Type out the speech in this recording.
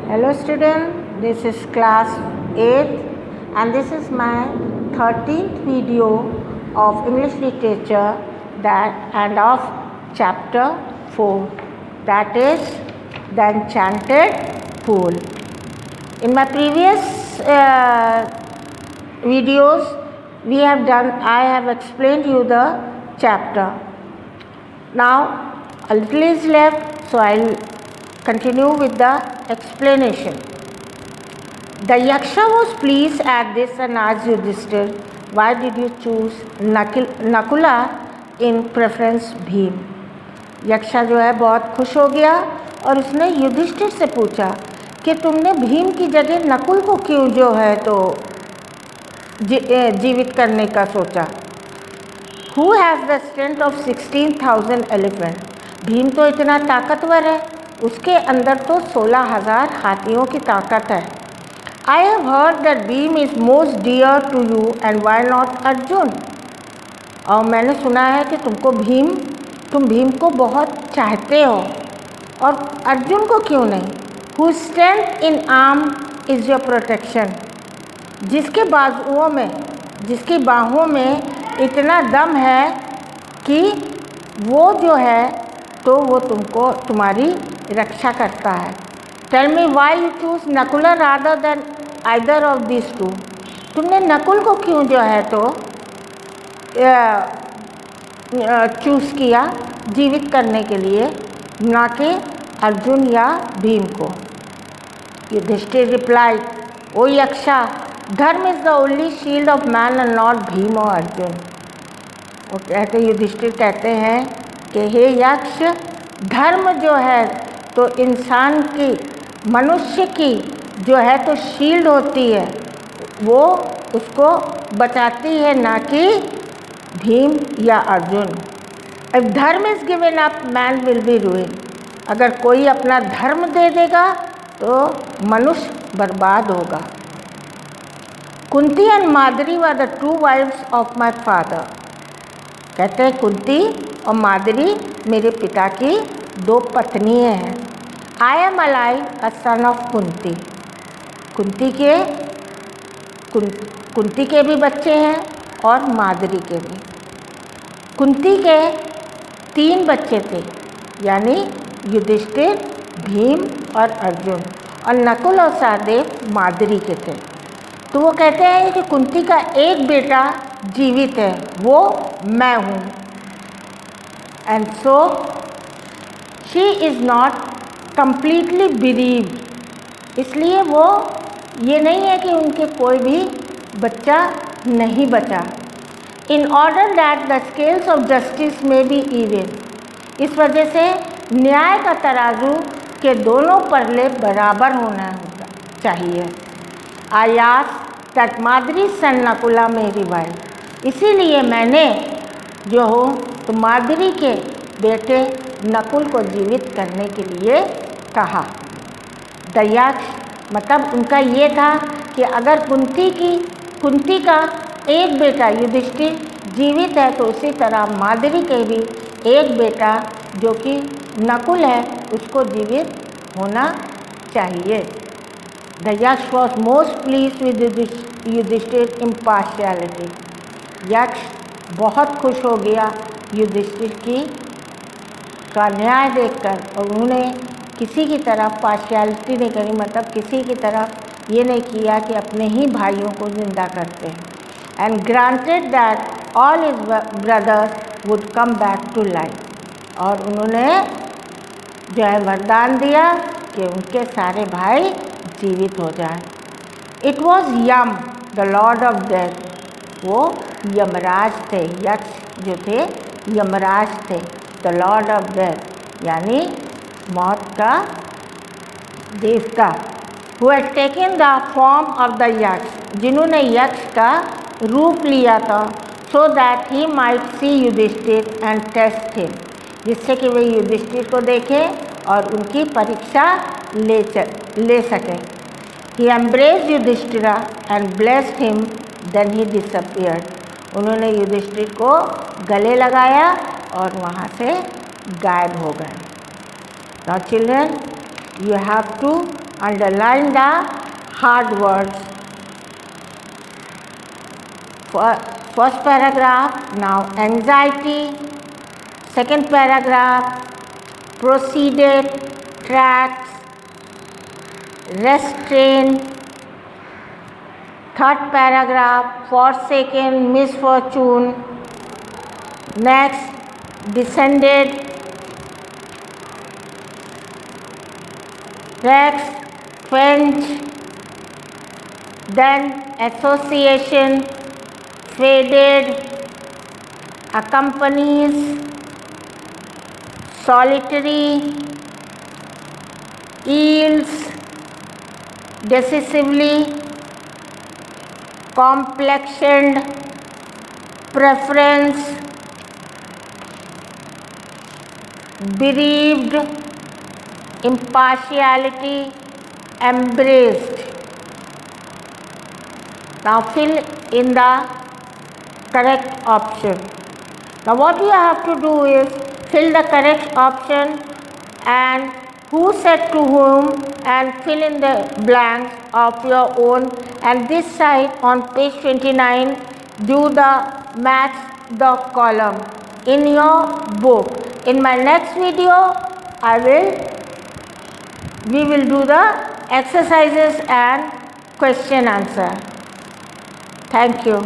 Hello student, this is class 8th and this is my 13th video of English literature and of chapter 4, that is The Enchanted Pool. In my previous videos I have explained you the chapter. Now a little is left, so I will continue with the explanation. The Yaksha was pleased at this and asked Yudhishthir, why did you choose Nakula in preference Bhim? यक्षा जो है बहुत खुश हो गया और उसने युधिष्ठिर से पूछा कि तुमने भीम की जगह नकुल को क्यों जो है तो जीवित करने का सोचा. Who has the strength of 16,000 elephant? Bhim तो इतना ताकतवर है, उसके अंदर तो 16,000 हाथियों की ताकत है. I have heard that Bhim is most dear to you and why not Arjun? और मैंने सुना है कि तुम भीम को बहुत चाहते हो और अर्जुन को क्यों नहीं. Whose strength in arm is your protection? जिसकी बाहों में इतना दम है कि वो जो है तो वो तुम्हारी रक्षा करता है. Tell me why you choose Nakula rather than either of these two? तुमने नकुल को क्यों जो है तो चूज़ किया जीवित करने के लिए, ना कि अर्जुन या भीम को. युधिष्ठिर replied, O Yaksha, धर्म is the only shield of man and not Bhim और अर्जुन. वो युधिष्ठिर कहते हैं कि हे यक्ष, धर्म जो है तो इंसान की, मनुष्य की जो है तो शील्ड होती है, वो उसको बचाती है, ना कि भीम या अर्जुन. इफ धर्म is given up man will be रूइन. अगर कोई अपना धर्म दे देगा तो मनुष्य बर्बाद होगा. Kunti and Madri were the two wives of my father. कहते हैं कुंती और मादरी मेरे पिता की दो पत्नियाँ हैं. I am alive a son of Kunti. Kunti के भी बच्चे हैं और मादरी के भी. कुंती के 3 बच्चे थे, यानी युधिष्ठिर, भीम और अर्जुन, और नकुल और सहदेव मादरी के थे. तो वो कहते हैं कि कुंती का एक बेटा जीवित है, वो मैं हूँ. And so she is not completely bereaved. इसलिए वो ये नहीं है कि उनके कोई भी बच्चा नहीं बचा. In order that the scales of justice में बी इवन. इस वजह से न्याय का तराजू के दोनों पल्ले बराबर होना चाहिए. आई आस्क दैट मादरी सन नकुला मेरी वाइफ. इसीलिए मैंने जो हो तो मादरी के बेटे नकुल को जीवित करने के लिए कहा. दयाक्ष मतलब उनका ये था कि अगर कुंती का एक बेटा युधिष्ठिर जीवित है तो उसी तरह मादरी के भी एक बेटा जो कि नकुल है उसको जीवित होना चाहिए. दयाक्ष was most pleased with Yudhishthir impartiality. Yaksha बहुत खुश हो गया युधिष्ठिर का न्याय देखकर, और उन्होंने किसी की तरफ पार्शियलिटी नहीं करी, मतलब किसी की तरफ ये नहीं किया कि अपने ही भाइयों को जिंदा करते हैं. And granted that all his brothers would come back to life. और उन्होंने जो है वरदान दिया कि उनके सारे भाई जीवित हो जाएं. It was Yama the lord of death. वो यमराज थे, यक्ष जो थे यमराज थे. द लॉर्ड ऑफ डेथ यानी मौत का देवता. Who had taken the form of the Yaksha. जिन्होंने यक्ष का रूप लिया था. So that he might see Yudhishthira and test him. जिससे कि वे युधिष्ठिर को देखें और उनकी परीक्षा ले सकें. He embraced Yudhishthira and blessed him, then he disappeared. उन्होंने युधिष्ठिर को गले लगाया और वहाँ से गायब हो गए. Now children, you have to Underline the hard words. First paragraph, now anxiety. Second paragraph, proceeded, tracks, restraint. Third paragraph, forsaken, misfortune. Next, descended. Next, quench. Then, association, faded, accompanies, solitary, yields, decisively, complexioned, preference, bereaved, impartiality, embraced. Now fill in the correct option. Now what you have to do is fill the correct option and who said to whom, and fill in the blanks of your own, and this side on page 29 do the match the column in your book. In my next video we will do the exercises and question answer. Thank you.